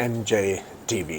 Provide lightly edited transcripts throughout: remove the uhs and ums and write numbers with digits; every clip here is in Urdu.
MJ TV।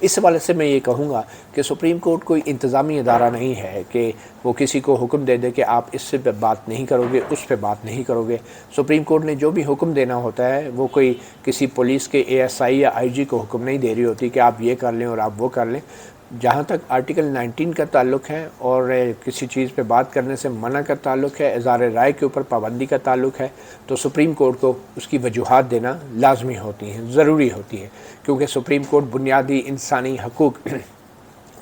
اس حوالے سے میں یہ کہوں گا کہ سپریم کورٹ کوئی انتظامی ادارہ نہیں ہے کہ وہ کسی کو حکم دے دے کہ آپ اس سے بات نہیں کرو گے، اس پہ بات نہیں کرو گے۔ سپریم کورٹ نے جو بھی حکم دینا ہوتا ہے وہ کوئی کسی پولیس کے ASI یا IG کو حکم نہیں دے رہی ہوتی کہ آپ یہ کر لیں اور آپ وہ کر لیں۔ جہاں تک آرٹیکل 19 کا تعلق ہے اور کسی چیز پہ بات کرنے سے منع کا تعلق ہے، اظہار رائے کے اوپر پابندی کا تعلق ہے، تو سپریم کورٹ کو اس کی وجوہات دینا لازمی ہوتی ہیں، ضروری ہوتی ہے، کیونکہ سپریم کورٹ بنیادی انسانی حقوق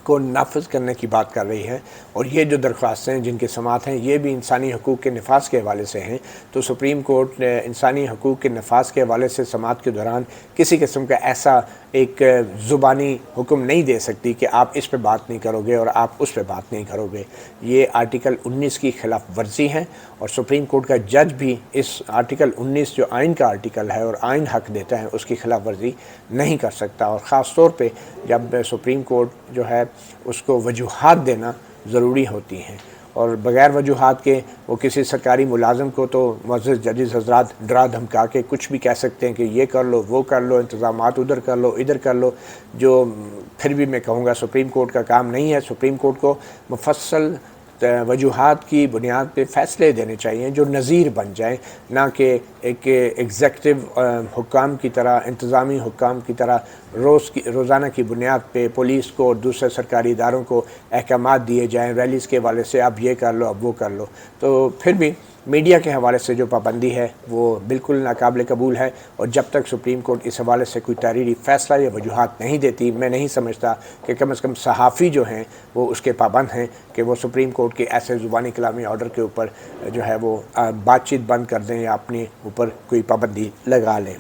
کو نافذ کرنے کی بات کر رہی ہے، اور یہ جو درخواستیں جن کے سماعت ہیں یہ بھی انسانی حقوق کے نفاذ کے حوالے سے ہیں۔ تو سپریم کورٹ نے انسانی حقوق کے نفاذ کے حوالے سے سماعت کے دوران کسی قسم کا ایسا ایک زبانی حکم نہیں دے سکتی کہ آپ اس پہ بات نہیں کرو گے اور آپ اس پہ بات نہیں کرو گے۔ یہ آرٹیکل 19 کی خلاف ورزی ہے، اور سپریم کورٹ کا جج بھی اس آرٹیکل 19 جو آئین کا آرٹیکل ہے اور آئین حق دیتا ہے اس کی خلاف ورزی نہیں کر سکتا، اور خاص طور پہ جب سپریم کورٹ جو ہے اس کو وجوہات دینا ضروری ہوتی ہیں، اور بغیر وجوہات کے وہ کسی سرکاری ملازم کو تو معزز ججز حضرات ڈرا دھمکا کے کچھ بھی کہہ سکتے ہیں کہ یہ کر لو، وہ کر لو، انتظامات ادھر کر لو، ادھر کر لو، جو پھر بھی میں کہوں گا سپریم کورٹ کا کام نہیں ہے۔ سپریم کورٹ کو مفصل وجوہات کی بنیاد پہ فیصلے دینے چاہیے جو نظیر بن جائیں، نہ کہ ایک ایگزیکٹو حکام کی طرح، انتظامی حکام کی طرح روزانہ کی بنیاد پہ پولیس کو اور دوسرے سرکاری اداروں کو احکامات دیے جائیں ریلیز کے حوالے سے، اب یہ کر لو، اب وہ کر لو۔ تو پھر بھی میڈیا کے حوالے سے جو پابندی ہے وہ بالکل ناقابل قبول ہے، اور جب تک سپریم کورٹ اس حوالے سے کوئی تحریری فیصلہ یا وجوہات نہیں دیتی، میں نہیں سمجھتا کہ کم از کم صحافی جو ہیں وہ اس کے پابند ہیں کہ وہ سپریم کورٹ کے ایسے زبانی کلامی آرڈر کے اوپر جو ہے وہ بات چیت بند کر دیں یا اپنے اوپر کوئی پابندی لگا لیں۔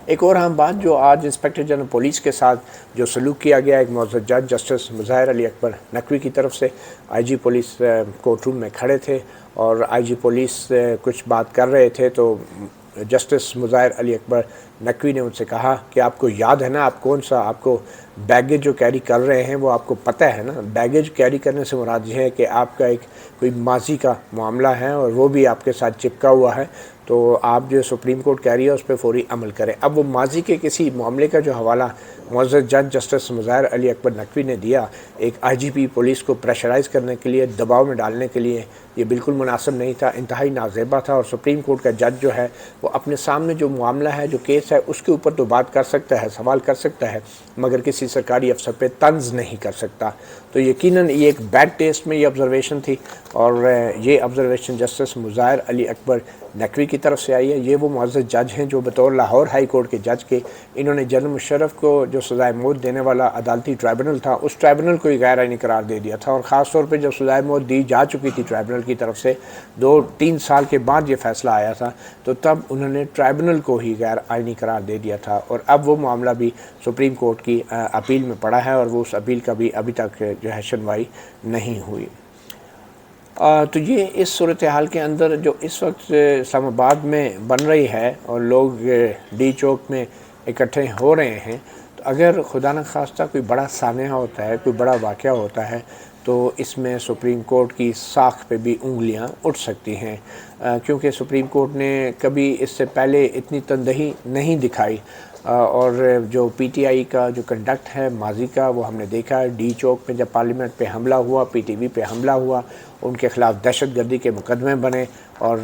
ایک اور اہم بات جو آج انسپیکٹر جنرل پولیس کے ساتھ جو سلوک کیا گیا، ایک معزز جج جسٹس مظاہر علی اکبر نقوی کی طرف سے، IG پولیس کورٹ روم میں کھڑے تھے اور IG پولیس کچھ بات کر رہے تھے، تو جسٹس مظاہر علی اکبر نقوی نے ان سے کہا کہ آپ کو یاد ہے نا آپ کون سا، آپ کو بیگیج جو کیری کر رہے ہیں وہ آپ کو پتہ ہے نا۔ بیگیج کیری کرنے سے مراد یہ ہے کہ آپ کا ایک کوئی ماضی کا معاملہ ہے اور وہ بھی آپ کے ساتھ چپکا ہوا ہے، تو آپ جو سپریم کورٹ کہہ رہی ہے اس پہ فوری عمل کریں۔ اب وہ ماضی کے کسی معاملے کا جو حوالہ معزز جج جسٹس مظاہر علی اکبر نقوی نے دیا ایک IGP پولیس کو پریشرائز کرنے کے لیے، دباؤ میں ڈالنے کے لیے، یہ بالکل مناسب نہیں تھا، انتہائی نازیبا تھا، اور سپریم کورٹ کا جج جو ہے وہ اپنے سامنے جو معاملہ ہے، جو کیس ہے، اس کے اوپر تو بات کر سکتا ہے، سوال کر سکتا ہے، مگر کسی سرکاری افسر پہ طنز نہیں کر سکتا۔ تو یقیناً یہ ایک بیڈ ٹیسٹ میں یہ آبزرویشن تھی، اور یہ آبزرویشن جسٹس مظاہر علی اکبر نقوی کی طرف سے آئی ہے۔ یہ وہ معزز جج ہیں جو بطور لاہور ہائی کورٹ کے جج کے انہوں نے جنرل مشرف کو جو سزائے موت دینے والا عدالتی ٹرائبونل تھا اس ٹرائبونل کو ہی غیر آئینی قرار دے دیا تھا، اور خاص طور پہ جب سزائے موت دی جا چکی تھی ٹرائبونل کی طرف سے 2-3 سال کے بعد یہ فیصلہ آیا تھا، تو تب انہوں نے ٹرائبونل کو ہی غیر آئینی قرار دے دیا تھا، اور اب وہ معاملہ بھی سپریم کورٹ کی اپیل میں پڑا ہے، اور وہ اس اپیل کا بھی ابھی تک جو ہے سنوائی نہیں ہوئی۔ تو یہ اس صورتحال کے اندر جو اس وقت اسلام آباد میں بن رہی ہے اور لوگ ڈی چوک میں اکٹھے ہو رہے ہیں، تو اگر خدا نخواستہ کوئی بڑا سانحہ ہوتا ہے، کوئی بڑا واقعہ ہوتا ہے، تو اس میں سپریم کورٹ کی ساکھ پہ بھی انگلیاں اٹھ سکتی ہیں، کیونکہ سپریم کورٹ نے کبھی اس سے پہلے اتنی تندہی نہیں دکھائی، اور جو PTI کا جو کنڈکٹ ہے ماضی کا وہ ہم نے دیکھا ہے۔ ڈی چوک میں جب پارلیمنٹ پہ حملہ ہوا، PTV پہ حملہ ہوا، ان کے خلاف دہشت گردی کے مقدمے بنے، اور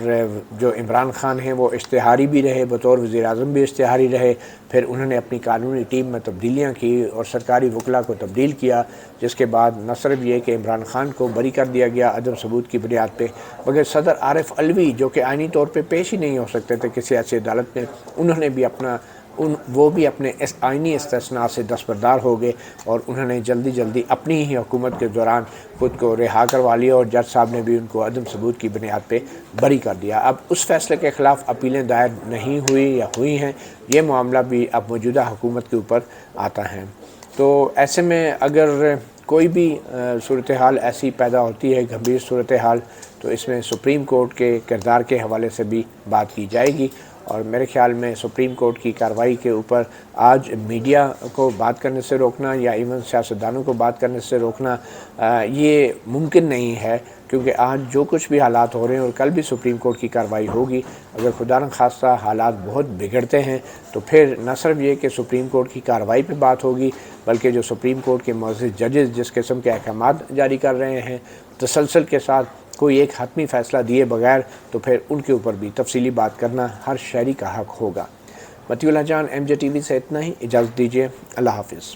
جو عمران خان ہیں وہ اشتہاری بھی رہے، بطور وزیر اعظم بھی اشتہاری رہے، پھر انہوں نے اپنی قانونی ٹیم میں تبدیلیاں کی اور سرکاری وکلا کو تبدیل کیا، جس کے بعد نہ صرف یہ کہ عمران خان کو بری کر دیا گیا عدم ثبوت کی بنیاد پہ، مگر صدر عارف علوی جو کہ آئینی طور پہ پیش ہی نہیں ہو سکتے تھے کسی ایسی عدالت میں، انہوں نے بھی وہ بھی اپنے آئینی استثناء سے دستبردار ہو گئے، اور انہوں نے جلدی اپنی ہی حکومت کے دوران خود کو رہا کروا لیا، اور جج صاحب نے بھی ان کو عدم ثبوت کی بنیاد پہ بری کر دیا۔ اب اس فیصلے کے خلاف اپیلیں دائر نہیں ہوئی یا ہوئی ہیں، یہ معاملہ بھی اب موجودہ حکومت کے اوپر آتا ہے۔ تو ایسے میں اگر کوئی بھی صورتحال ایسی پیدا ہوتی ہے، گمبھیر صورتحال، تو اس میں سپریم کورٹ کے کردار کے حوالے سے بھی بات کی جائے گی، اور میرے خیال میں سپریم کورٹ کی کارروائی کے اوپر آج میڈیا کو بات کرنے سے روکنا یا ایون سیاستدانوں کو بات کرنے سے روکنا یہ ممکن نہیں ہے، کیونکہ آج جو کچھ بھی حالات ہو رہے ہیں اور کل بھی سپریم کورٹ کی کارروائی ہوگی، اگر خدا نخواستہ حالات بہت بگڑتے ہیں تو پھر نہ صرف یہ کہ سپریم کورٹ کی کارروائی پہ بات ہوگی، بلکہ جو سپریم کورٹ کے معزز ججز جس قسم کے احکامات جاری کر رہے ہیں تسلسل کے ساتھ، کوئی ایک حتمی فیصلہ دیے بغیر، تو پھر ان کے اوپر بھی تفصیلی بات کرنا ہر شہری کا حق ہوگا۔ مطیع اللہ جان، MJ TV سے اتنا ہی، اجازت دیجیے، اللہ حافظ۔